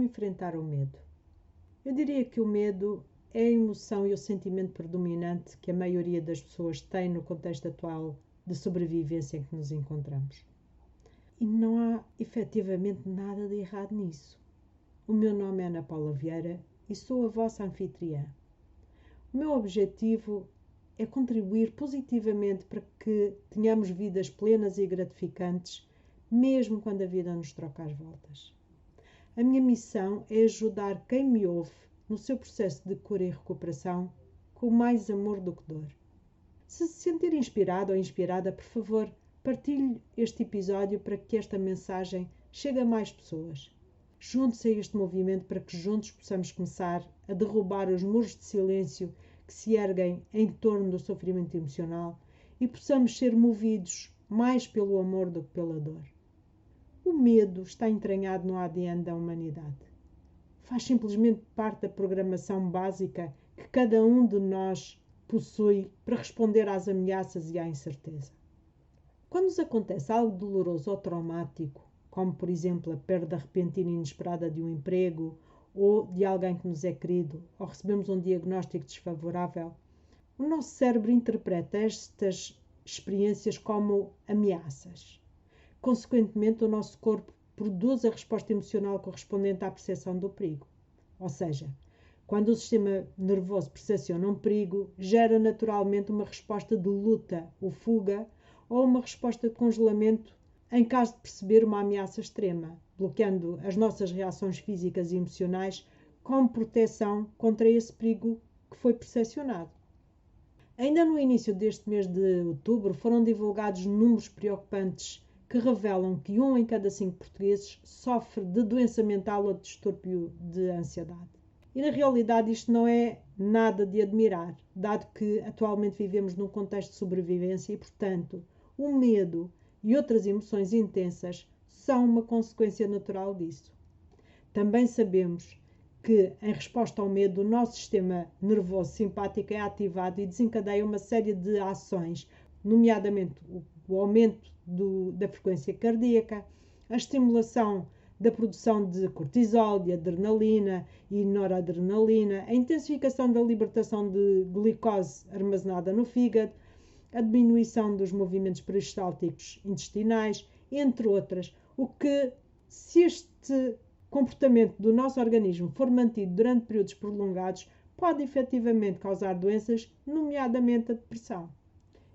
como enfrentar o medo? Eu diria que o medo é a emoção e o sentimento predominante que a maioria das pessoas tem no contexto atual de sobrevivência em que nos encontramos. E não há efetivamente nada de errado nisso. O meu nome é Ana Paula Vieira e sou a vossa anfitriã. O meu objetivo é contribuir positivamente para que tenhamos vidas plenas e gratificantes, mesmo quando a vida nos troca as voltas. A minha missão é ajudar quem me ouve no seu processo de cura e recuperação com mais amor do que dor. Se se sentir inspirado ou inspirada, por favor, partilhe este episódio para que esta mensagem chegue a mais pessoas. Junte-se a este movimento para que juntos possamos começar a derrubar os muros de silêncio que se erguem em torno do sofrimento emocional e possamos ser movidos mais pelo amor do que pela dor. O medo está entranhado no ADN da humanidade. Faz simplesmente parte da programação básica que cada um de nós possui para responder às ameaças e à incerteza. Quando nos acontece algo doloroso ou traumático, como por exemplo a perda repentina e inesperada de um emprego ou de alguém que nos é querido, ou recebemos um diagnóstico desfavorável, o nosso cérebro interpreta estas experiências como ameaças. Consequentemente, o nosso corpo produz a resposta emocional correspondente à percepção do perigo. Ou seja, quando o sistema nervoso percepciona um perigo, gera naturalmente uma resposta de luta ou fuga ou uma resposta de congelamento em caso de perceber uma ameaça extrema, bloqueando as nossas reações físicas e emocionais como proteção contra esse perigo que foi percepcionado. Ainda no início deste mês de outubro foram divulgados números preocupantes que revelam que 1 em cada 5 portugueses sofre de doença mental ou de distúrbio de ansiedade. E na realidade isto não é nada de admirar, dado que atualmente vivemos num contexto de sobrevivência e, portanto, o medo e outras emoções intensas são uma consequência natural disso. Também sabemos que, em resposta ao medo, o nosso sistema nervoso simpático é ativado e desencadeia uma série de ações, nomeadamente o aumento da frequência cardíaca, a estimulação da produção de cortisol, de adrenalina e noradrenalina, a intensificação da libertação de glicose armazenada no fígado, a diminuição dos movimentos peristálticos intestinais, entre outras, o que, se este comportamento do nosso organismo for mantido durante períodos prolongados, pode efetivamente causar doenças, nomeadamente a depressão.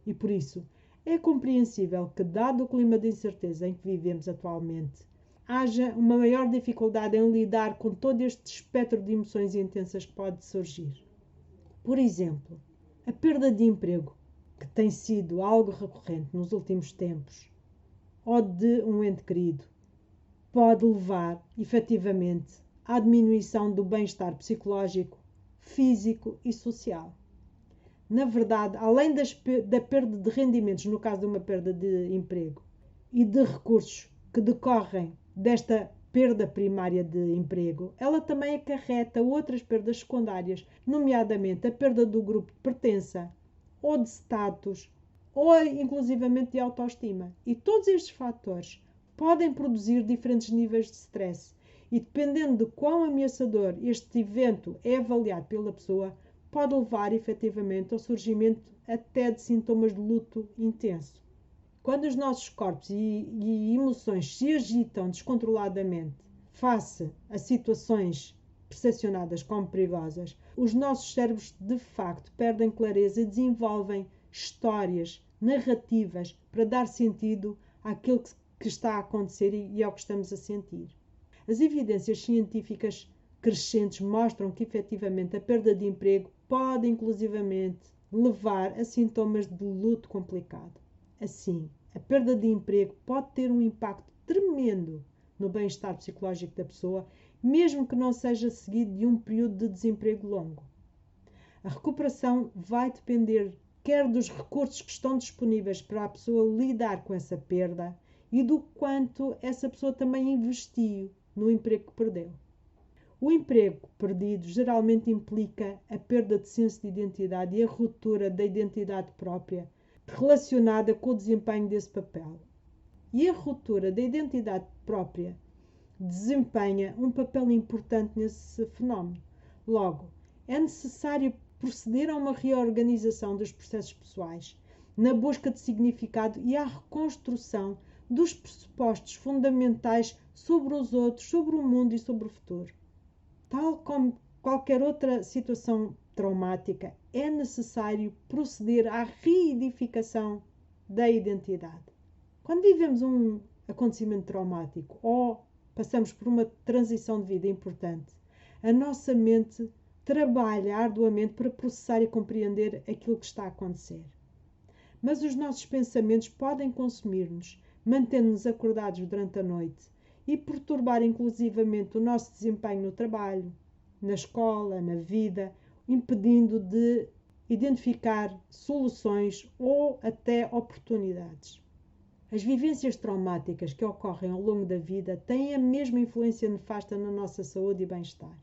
E por isso, é compreensível que, dado o clima de incerteza em que vivemos atualmente, haja uma maior dificuldade em lidar com todo este espectro de emoções intensas que pode surgir. Por exemplo, a perda de emprego, que tem sido algo recorrente nos últimos tempos, ou de um ente querido, pode levar, efetivamente, à diminuição do bem-estar psicológico, físico e social. Na verdade, além da perda de rendimentos, no caso de uma perda de emprego, e de recursos que decorrem desta perda primária de emprego, ela também acarreta outras perdas secundárias, nomeadamente a perda do grupo de pertença, ou de status, ou inclusivamente de autoestima. E todos estes fatores podem produzir diferentes níveis de stress. E dependendo de quão ameaçador este evento é avaliado pela pessoa, pode levar efetivamente ao surgimento até de sintomas de luto intenso. Quando os nossos corpos e emoções se agitam descontroladamente face a situações percepcionadas como perigosas, os nossos cérebros de facto perdem clareza e desenvolvem histórias, narrativas para dar sentido àquilo que está a acontecer e ao que estamos a sentir. As evidências científicas crescentes mostram que efetivamente a perda de emprego pode inclusivamente levar a sintomas de luto complicado. Assim, a perda de emprego pode ter um impacto tremendo no bem-estar psicológico da pessoa, mesmo que não seja seguido de um período de desemprego longo. A recuperação vai depender quer dos recursos que estão disponíveis para a pessoa lidar com essa perda e do quanto essa pessoa também investiu no emprego que perdeu. O emprego perdido geralmente implica a perda de senso de identidade e a ruptura da identidade própria relacionada com o desempenho desse papel. E a ruptura da identidade própria desempenha um papel importante nesse fenómeno. Logo, é necessário proceder a uma reorganização dos processos pessoais, na busca de significado e à reconstrução dos pressupostos fundamentais sobre os outros, sobre o mundo e sobre o futuro. Tal como qualquer outra situação traumática, é necessário proceder à reedificação da identidade. Quando vivemos um acontecimento traumático ou passamos por uma transição de vida importante, a nossa mente trabalha arduamente para processar e compreender aquilo que está a acontecer. Mas os nossos pensamentos podem consumir-nos, mantendo-nos acordados durante a noite e perturbar inclusivamente o nosso desempenho no trabalho, na escola, na vida, impedindo de identificar soluções ou até oportunidades. As vivências traumáticas que ocorrem ao longo da vida têm a mesma influência nefasta na nossa saúde e bem-estar.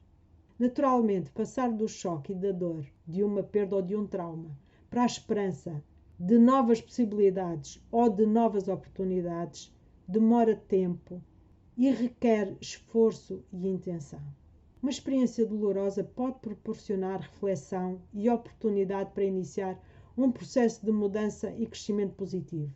Naturalmente, passar do choque e da dor de uma perda ou de um trauma para a esperança de novas possibilidades ou de novas oportunidades demora tempo e requer esforço e intenção. Uma experiência dolorosa pode proporcionar reflexão e oportunidade para iniciar um processo de mudança e crescimento positivo,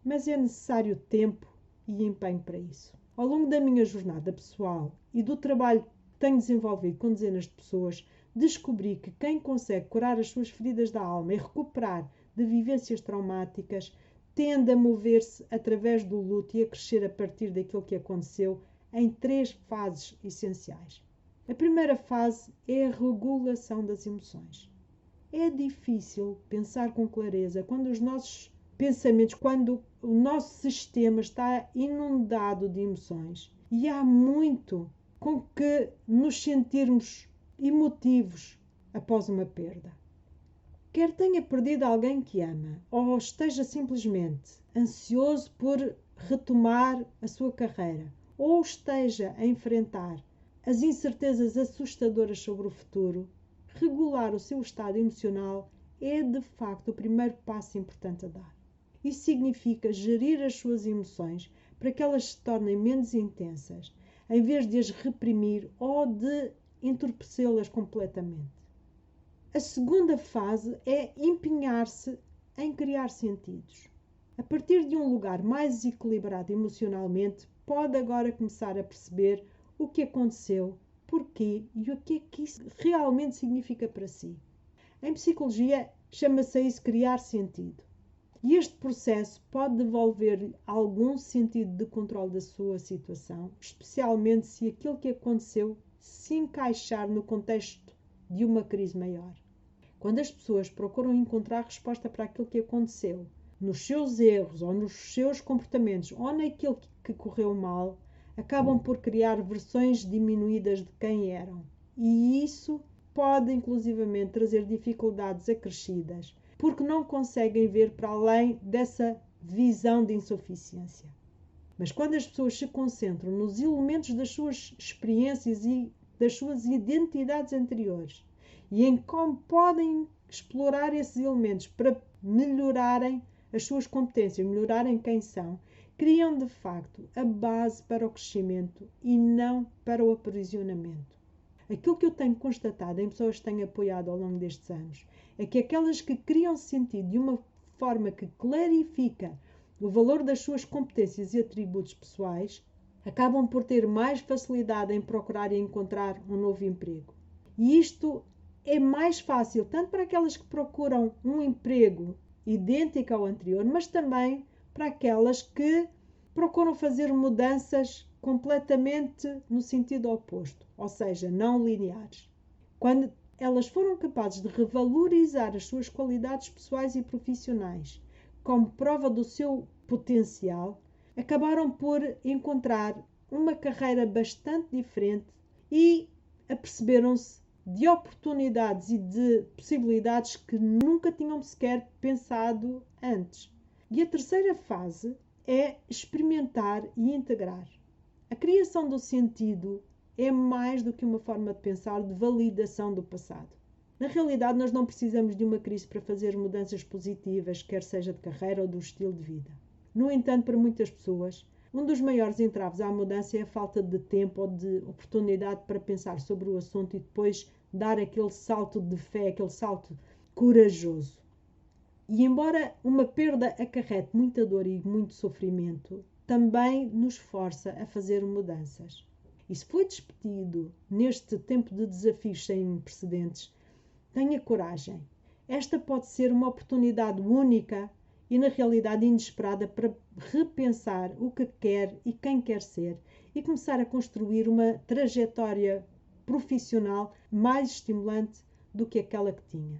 mas é necessário tempo e empenho para isso. Ao longo da minha jornada pessoal e do trabalho que tenho desenvolvido com dezenas de pessoas, descobri que quem consegue curar as suas feridas da alma e recuperar de vivências traumáticas tende a mover-se através do luto e a crescer a partir daquilo que aconteceu em 3 fases essenciais. A primeira fase é a regulação das emoções. É difícil pensar com clareza quando os nossos pensamentos, quando o nosso sistema está inundado de emoções e há muito com que nos sentirmos emotivos após uma perda. Quer tenha perdido alguém que ama ou esteja simplesmente ansioso por retomar a sua carreira ou esteja a enfrentar as incertezas assustadoras sobre o futuro, regular o seu estado emocional é de facto o primeiro passo importante a dar. Isso significa gerir as suas emoções para que elas se tornem menos intensas, em vez de as reprimir ou de entorpecê-las completamente. A segunda fase é empenhar-se em criar sentidos. A partir de um lugar mais equilibrado emocionalmente, pode agora começar a perceber o que aconteceu, porquê e o que é que isso realmente significa para si. Em psicologia, chama-se a isso criar sentido. E este processo pode devolver-lhe algum sentido de controle da sua situação, especialmente se aquilo que aconteceu se encaixar no contexto de uma crise maior. Quando as pessoas procuram encontrar resposta para aquilo que aconteceu, nos seus erros ou nos seus comportamentos ou naquilo que correu mal, acabam por criar versões diminuídas de quem eram. E isso pode inclusivamente trazer dificuldades acrescidas, porque não conseguem ver para além dessa visão de insuficiência. Mas quando as pessoas se concentram nos elementos das suas experiências e das suas identidades anteriores e em como podem explorar esses elementos para melhorarem as suas competências, melhorarem quem são, criam de facto a base para o crescimento e não para o aprisionamento. Aquilo que eu tenho constatado em pessoas que tenho apoiado ao longo destes anos é que aquelas que criam sentido de uma forma que clarifica o valor das suas competências e atributos pessoais acabam por ter mais facilidade em procurar e encontrar um novo emprego. E isto é mais fácil tanto para aquelas que procuram um emprego idêntico ao anterior, mas também para aquelas que procuram fazer mudanças completamente no sentido oposto, ou seja, não lineares. Quando elas foram capazes de revalorizar as suas qualidades pessoais e profissionais como prova do seu potencial, acabaram por encontrar uma carreira bastante diferente e aperceberam-se de oportunidades e de possibilidades que nunca tinham sequer pensado antes. E a terceira fase é experimentar e integrar. A criação do sentido é mais do que uma forma de pensar de validação do passado. Na realidade, nós não precisamos de uma crise para fazer mudanças positivas, quer seja de carreira ou do estilo de vida. No entanto, para muitas pessoas, Um dos maiores entraves à mudança é a falta de tempo ou de oportunidade para pensar sobre o assunto e depois dar aquele salto de fé, aquele salto corajoso. E embora uma perda acarrete muita dor e muito sofrimento, também nos força a fazer mudanças. E se foi despedido neste tempo de desafios sem precedentes, tenha coragem. Esta pode ser uma oportunidade única e, na realidade, inesperada para repensar o que quer e quem quer ser e começar a construir uma trajetória profissional mais estimulante do que aquela que tinha.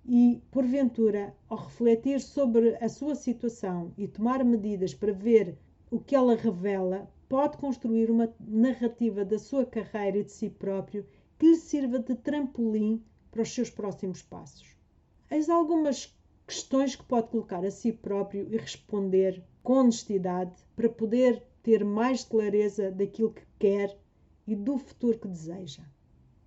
E, porventura, ao refletir sobre a sua situação e tomar medidas para ver o que ela revela, pode construir uma narrativa da sua carreira e de si próprio que lhe sirva de trampolim para os seus próximos passos. Eis algumas questões que pode colocar a si próprio e responder com honestidade para poder ter mais clareza daquilo que quer e do futuro que deseja.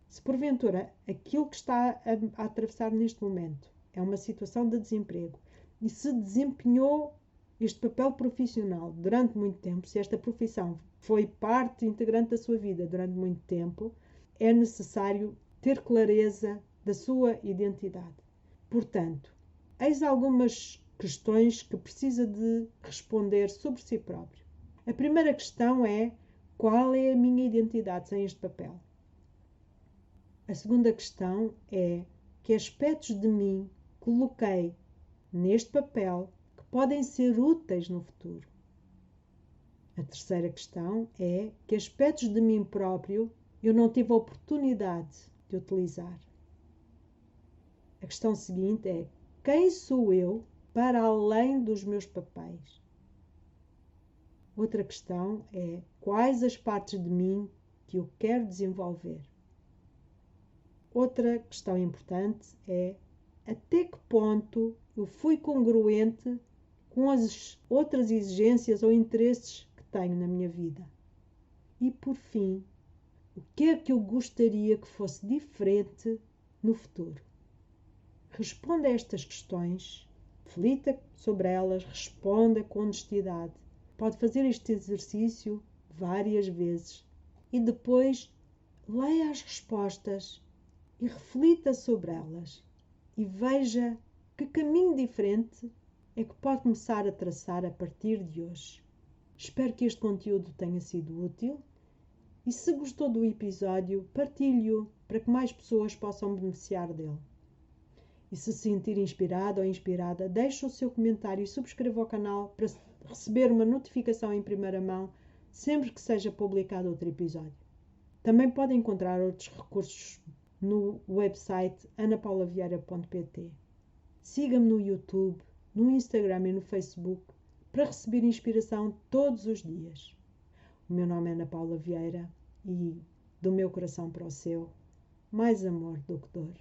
Se porventura aquilo que está a atravessar neste momento é uma situação de desemprego e se desempenhou este papel profissional durante muito tempo, se esta profissão foi parte integrante da sua vida durante muito tempo, é necessário ter clareza da sua identidade. Portanto, eis algumas questões que precisa de responder sobre si próprio. A primeira questão é: qual é a minha identidade sem este papel? A segunda questão é: que aspectos de mim coloquei neste papel que podem ser úteis no futuro? A terceira questão é: que aspectos de mim próprio eu não tive a oportunidade de utilizar? A questão seguinte é: quem sou eu para além dos meus papéis? Outra questão é: quais as partes de mim que eu quero desenvolver? Outra questão importante é: até que ponto eu fui congruente com as outras exigências ou interesses que tenho na minha vida? E por fim, o que é que eu gostaria que fosse diferente no futuro? Responda a estas questões, reflita sobre elas, responda com honestidade. Pode fazer este exercício várias vezes e depois leia as respostas e reflita sobre elas e veja que caminho diferente é que pode começar a traçar a partir de hoje. Espero que este conteúdo tenha sido útil e, se gostou do episódio, partilhe-o para que mais pessoas possam beneficiar dele. E se se sentir inspirado ou inspirada, deixe o seu comentário e subscreva o canal para receber uma notificação em primeira mão sempre que seja publicado outro episódio. Também pode encontrar outros recursos no website anapaulaviera.pt. Siga-me no YouTube, no Instagram e no Facebook para receber inspiração todos os dias. O meu nome é Ana Paula Vieira e, do meu coração para o seu, mais amor do que dor.